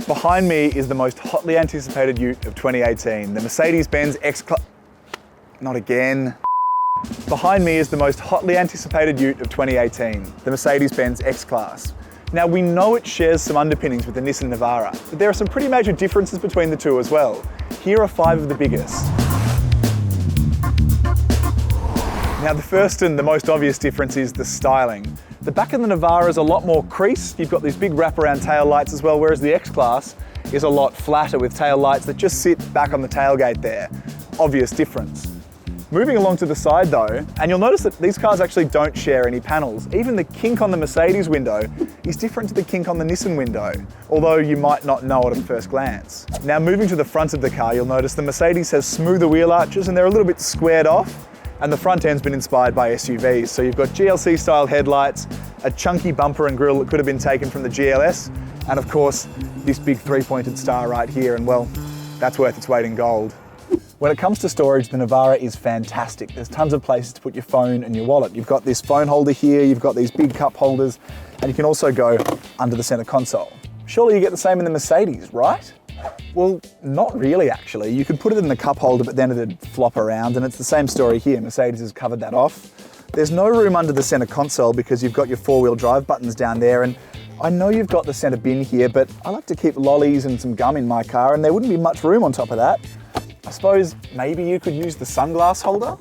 Behind me is the most hotly anticipated ute of 2018, the Mercedes-Benz X-Class. Not again. Behind me is the most hotly anticipated ute of 2018, the Mercedes-Benz X-Class. Now we know it shares some underpinnings with the Nissan Navara, but there are some pretty major differences between the two as well. Here are 5 of the biggest. Now the first and the most obvious difference is the styling. The back of the Navara is a lot more creased. You've got these big wraparound tail lights as well, whereas the X-Class is a lot flatter with tail lights that just sit back on the tailgate there. Obvious difference. Moving along to the side though, and you'll notice that these cars actually don't share any panels. Even the kink on the Mercedes window is different to the kink on the Nissan window, although you might not know it at first glance. Now moving to the front of the car, you'll notice the Mercedes has smoother wheel arches and they're a little bit squared off, and the front end's been inspired by SUVs. So you've got GLC style headlights, a chunky bumper and grille that could have been taken from the GLS, and of course, this big 3-pointed star right here, and well, that's worth its weight in gold. When it comes to storage, the Navara is fantastic. There's tons of places to put your phone and your wallet. You've got this phone holder here, you've got these big cup holders, and you can also go under the center console. Surely you get the same in the Mercedes, right? Well, not really actually. You could put it in the cup holder, but then it'd flop around, and it's the same story here. Mercedes has covered that off. There's no room under the center console because you've got your 4-wheel drive buttons down there, and I know you've got the center bin here, but I like to keep lollies and some gum in my car, and there wouldn't be much room on top of that. I suppose maybe you could use the sunglass holder?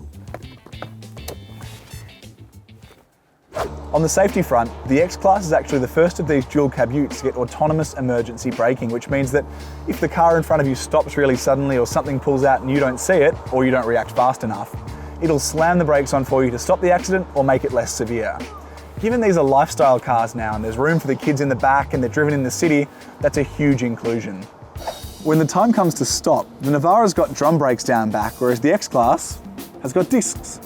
On the safety front, the X-Class is actually the first of these dual cab utes to get autonomous emergency braking, which means that if the car in front of you stops really suddenly or something pulls out and you don't see it, or you don't react fast enough, it'll slam the brakes on for you to stop the accident or make it less severe. Given these are lifestyle cars now and there's room for the kids in the back and they're driven in the city, that's a huge inclusion. When the time comes to stop, the Navara's got drum brakes down back, whereas the X-Class has got discs.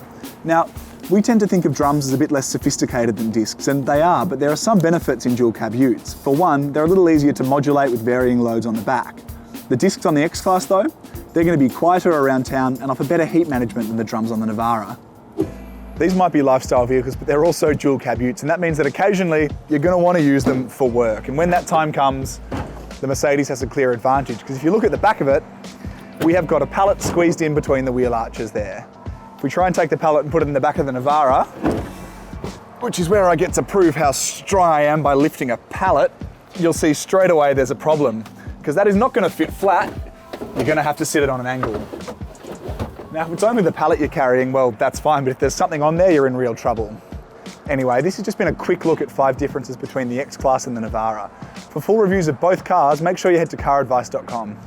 Now, we tend to think of drums as a bit less sophisticated than discs, and they are, but there are some benefits in dual cab utes. For one, they're a little easier to modulate with varying loads on the back. The discs on the X-Class though, they're going to be quieter around town and offer better heat management than the drums on the Navara. These might be lifestyle vehicles, but they're also dual cab utes, and that means that occasionally you're going to want to use them for work. And when that time comes, the Mercedes has a clear advantage, because if you look at the back of it, we have got a pallet squeezed in between the wheel arches there. If we try and take the pallet and put it in the back of the Navara, which is where I get to prove how strong I am by lifting a pallet, you'll see straight away there's a problem, because that is not going to fit flat. You're going to have to sit it on an angle. Now, if it's only the pallet you're carrying, well, that's fine, but if there's something on there, you're in real trouble. Anyway, this has just been a quick look at 5 differences between the X-Class and the Navara. For full reviews of both cars, make sure you head to caradvice.com.